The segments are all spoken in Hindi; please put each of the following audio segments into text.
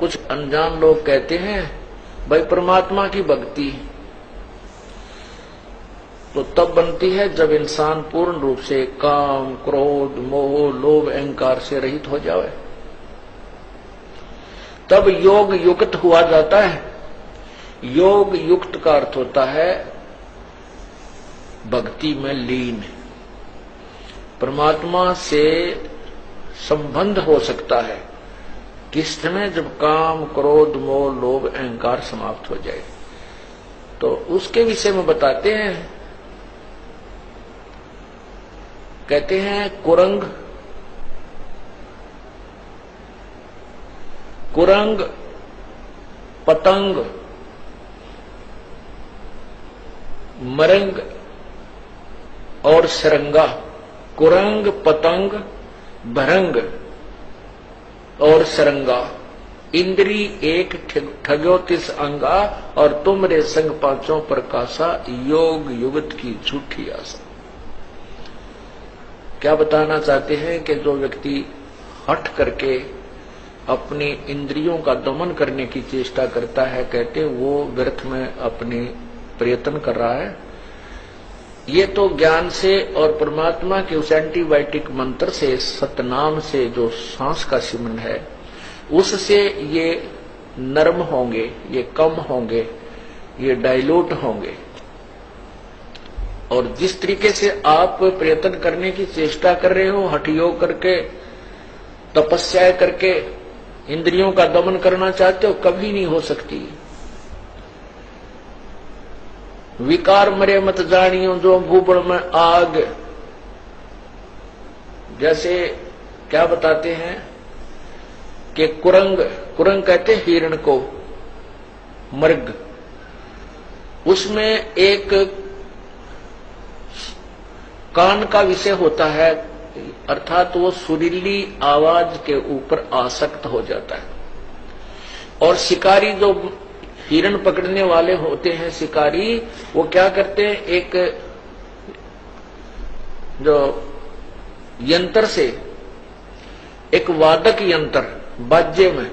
कुछ अनजान लोग कहते हैं भाई परमात्मा की भक्ति तो तब बनती है जब इंसान पूर्ण रूप से काम, क्रोध, मोह, लोभ, अहंकार से रहित हो जाए, तब योग युक्त हुआ जाता है। योग युक्त का अर्थ होता है भक्ति में लीन, परमात्मा से संबंध हो सकता है किस समय, जब काम, क्रोध, मोह, लोभ, अहंकार समाप्त हो जाए। तो उसके विषय में बताते हैं, कहते हैं कुरंग कुरंग पतंग मरंग और सरंगा। कुरंग, पतंग, भरंग और सरंगा, इंद्री एक ठग्यो तिस अंगा, और तुमरे संग पांचों प्रकाशा, योग युगत की झूठी आशा। क्या बताना चाहते हैं कि जो व्यक्ति हठ करके अपनी इंद्रियों का दमन करने की चेष्टा करता है, कहते वो व्यर्थ में अपने प्रयत्न कर रहा है। ये तो ज्ञान से और परमात्मा के उस एंटीबायोटिक मंत्र से, सतनाम से जो सांस का सिमरन है, उससे ये नर्म होंगे, ये कम होंगे, ये डाइल्यूट होंगे। और जिस तरीके से आप प्रयत्न करने की चेष्टा कर रहे हो, हठ योग करके, तपस्या करके इंद्रियों का दमन करना चाहते हो, कभी नहीं हो सकती। विकार मरे मत जानियो जो भूबड़ में आग, जैसे क्या बताते हैं कि कुरंग, कुरंग कहते हिरण को, मृग, उसमें एक कान का विषय होता है, अर्थात वो सुरीली आवाज के ऊपर आसक्त हो जाता है। और शिकारी जो हिरण पकड़ने वाले होते हैं, शिकारी, वो क्या करते हैं, एक जो यंत्र से, एक वादक यंत्र, बाज्य में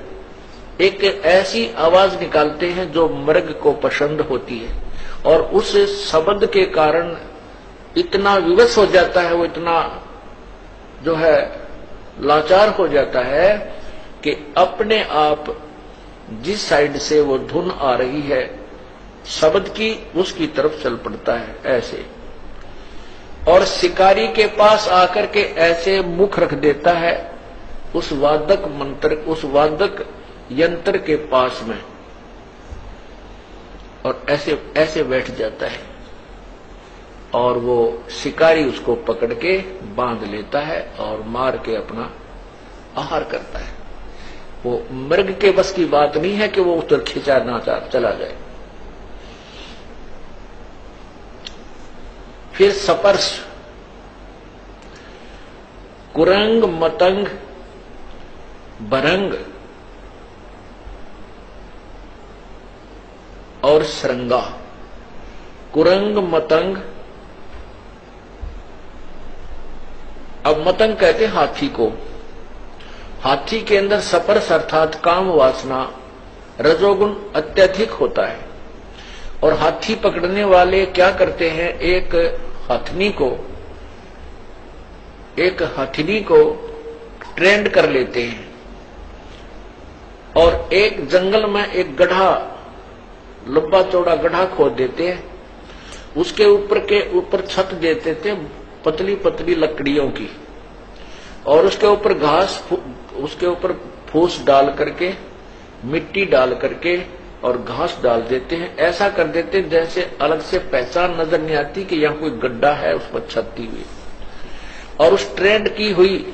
एक ऐसी आवाज निकालते हैं जो मृग को पसंद होती है, और उस शब्द के कारण इतना विवश हो जाता है, वो इतना जो है लाचार हो जाता है कि अपने आप जिस साइड से वो धुन आ रही है शब्द की, उसकी तरफ चल पड़ता है ऐसे। और शिकारी के पास आकर के ऐसे मुख रख देता है उस वादक मंत्र, उस वादक यंत्र के पास में, और ऐसे ऐसे बैठ जाता है, और वो शिकारी उसको पकड़ के बांध लेता है और मार के अपना आहार करता है। वो मृग के बस की बात नहीं है कि वो उस तरफ खिंचा ना चला जाए। फिर सपर्श, कुरंग, मतंग, बरंग और सरंगा। कुरंग, मतंग, अब मतंग कहते हाथी को। हाथी के अंदर सपर्श अर्थात काम वासना, रजोगुण अत्यधिक होता है, और हाथी पकड़ने वाले क्या करते हैं, एक हथनी को ट्रेंड कर लेते हैं, और एक जंगल में एक गड्ढा, लंबा चौड़ा गड्ढा खोद देते हैं, उसके ऊपर छत दे देते हैं पतली पतली लकड़ियों की, और उसके ऊपर घास, उसके ऊपर फूस डाल करके, मिट्टी डाल करके और घास डाल देते हैं। ऐसा कर देते हैं जैसे अलग से पहचान नजर नहीं आती कि यहाँ कोई गड्ढा है उस पर छत्ती हुई। और उस ट्रेंड की हुई,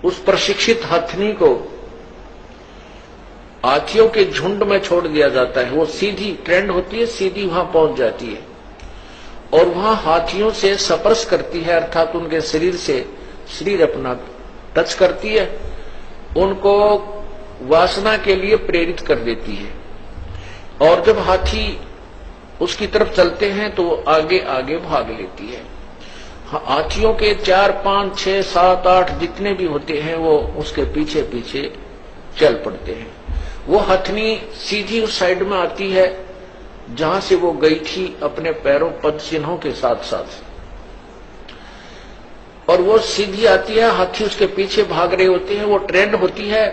उस प्रशिक्षित हथनी को हाथियों के झुंड में छोड़ दिया जाता है। वो सीधी ट्रेंड होती है, सीधी वहां पहुंच जाती है, और वहां हाथियों से स्पर्श करती है, अर्थात उनके शरीर से शरीर अपना टच करती है, उनको वासना के लिए प्रेरित कर देती है। और जब हाथी उसकी तरफ चलते हैं तो वो आगे आगे भाग लेती है। हाथियों के 4, 5, 6, 7, 8 जितने भी होते हैं वो उसके पीछे पीछे चल पड़ते हैं। वो हथनी सीधी उस साइड में आती है जहां से वो गई थी अपने पैरों पद चिन्हों के साथ साथ, और वो सीधी आती है, हाथी उसके पीछे भाग रहे होते हैं। वो ट्रेंड होती है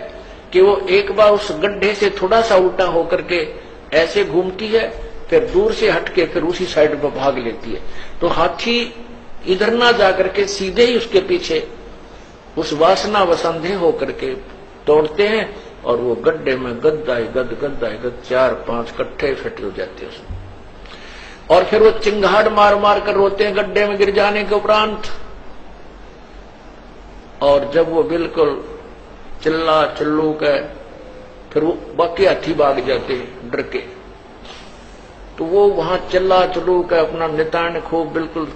कि वो एक बार उस गड्ढे से थोड़ा सा उल्टा होकर के ऐसे घूमती है, फिर दूर से हटके फिर उसी साइड पर भाग लेती है। तो हाथी इधर ना जाकर के सीधे ही उसके पीछे उस वासना वसंधे होकर के दौड़ते हैं, और वो गड्ढे में गद्दाई गद 4-5 कट्ठे इकट्ठे हो जाते हैं उसमें, और फिर वो चिंगाड़ मार मार कर रोते हैं गड्ढे में गिर जाने के उपरांत। और जब वो बिल्कुल चिल्ला चिल्लू के फिर वो बाकी हाथी भाग जाते हैं डर के, तो वो वहां चिल्ला चिल्लू के अपना नितान खूब बिल्कुल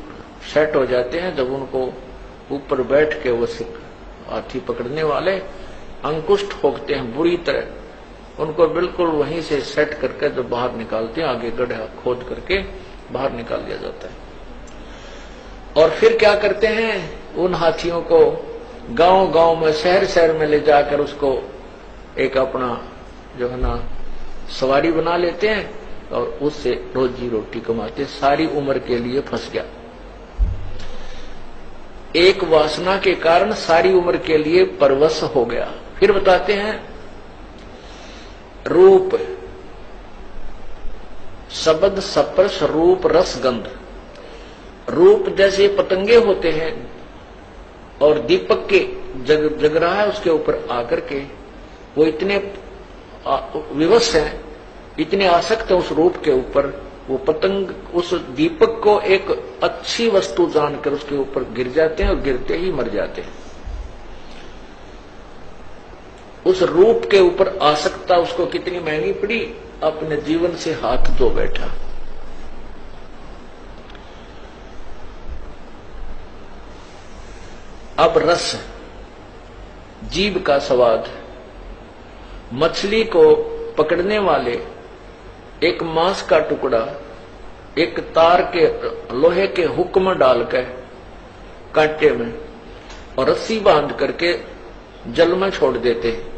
सेट हो जाते हैं। जब उनको ऊपर बैठ के वो हाथी पकड़ने वाले अंकुश ठोकते हैं बुरी तरह, उनको बिल्कुल वहीं से सेट करके जब बाहर निकालते हैं, आगे गड्ढा खोद करके बाहर निकाल दिया जाता है। और फिर क्या करते हैं, उन हाथियों को गांव गांव में शहर शहर में ले जाकर उसको एक अपना जो है ना सवारी बना लेते हैं, और उससे रोजी रोटी कमाते। सारी उम्र के लिए फंस गया, एक वासना के कारण सारी उम्र के लिए परवश हो गया। फिर बताते हैं रूप, शब्द स्पर्श रूप रस गंध। रूप जैसे पतंगे होते हैं और दीपक के जग रहा है उसके ऊपर आकर के वो इतने विवश हैं, इतने आसक्त हैं उस रूप के ऊपर, वो पतंग उस दीपक को एक अच्छी वस्तु जानकर उसके ऊपर गिर जाते हैं और गिरते ही मर जाते हैं। उस रूप के ऊपर आसक्ता उसको कितनी महंगी पड़ी, अपने जीवन से हाथ धो बैठा। अब रस, जीभ का स्वाद। मछली को पकड़ने वाले एक मांस का टुकड़ा एक तार के लोहे के हुक में डालकर कांटे में और रस्सी बांध करके जल में छोड़ देते हैं,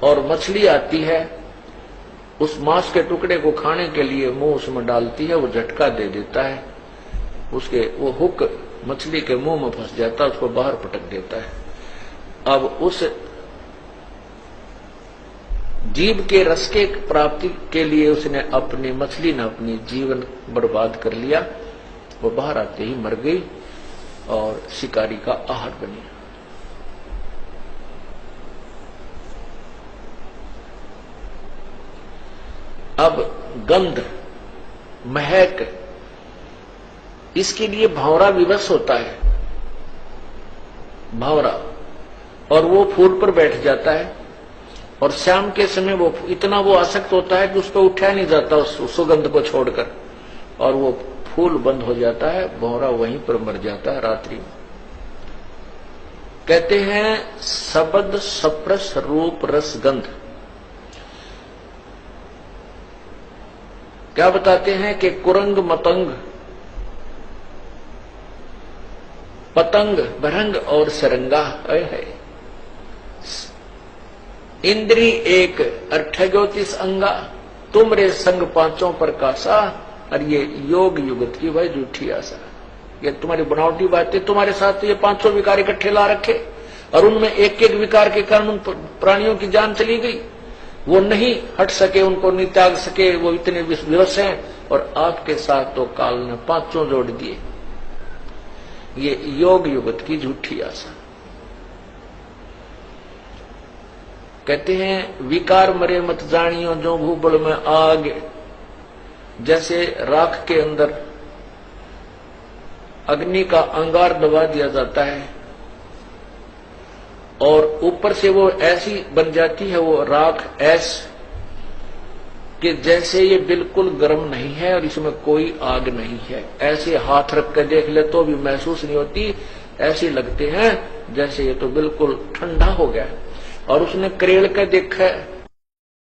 और मछली आती है उस मांस के टुकड़े को खाने के लिए मुंह उसमें डालती है, वो झटका दे देता है, उसके वो हुक मछली के मुंह में फंस जाता है, उसको बाहर पटक देता है। अब उस जीव के रस के प्राप्ति के लिए उसने अपनी मछली ने अपनी जीवन बर्बाद कर लिया। वो बाहर आते ही मर गई और शिकारी का आहार बनी। अब गंध, महक, इसके लिए भंवरा विवश होता है, भंवरा, और वो फूल पर बैठ जाता है, और शाम के समय वो इतना वो आसक्त होता है कि उसको उठाया नहीं जाता उस सुगंध को छोड़कर, और वो फूल बंद हो जाता है, भंवरा वहीं पर मर जाता है रात्रि में। कहते हैं शब्द स्पर्श रूप रस गंध। क्या बताते हैं कि कुरंग मतंग पतंग भरंग और सरंगा है, इंद्री एक 38 अंगा, तुमरे संग पांचों पर कासा, और ये योग युगत की भाई झूठी आशा। ये तुम्हारी बनावटी बातें, तुम्हारे साथ तो ये 500 विकार इकट्ठे ला रखे, और उनमें एक एक विकार के कारण उन प्राणियों की जान चली गई, वो नहीं हट सके, उनको नहीं त्याग सके, वो इतने विवश हैं, और आपके साथ तो काल ने 500 जोड़ दिए। ये योग युगत की झूठी आशा। कहते हैं विकार मरे मत जानियो जो भूबल में आग, जैसे राख के अंदर अग्नि का अंगार दबा दिया जाता है और ऊपर से वो ऐसी बन जाती है वो राख ऐस कि जैसे ये बिल्कुल गर्म नहीं है और इसमें कोई आग नहीं है, ऐसे हाथ रख कर देख ले तो भी महसूस नहीं होती, ऐसे लगते हैं जैसे ये तो बिल्कुल ठंडा हो गया। और उसने करेड़ के देखा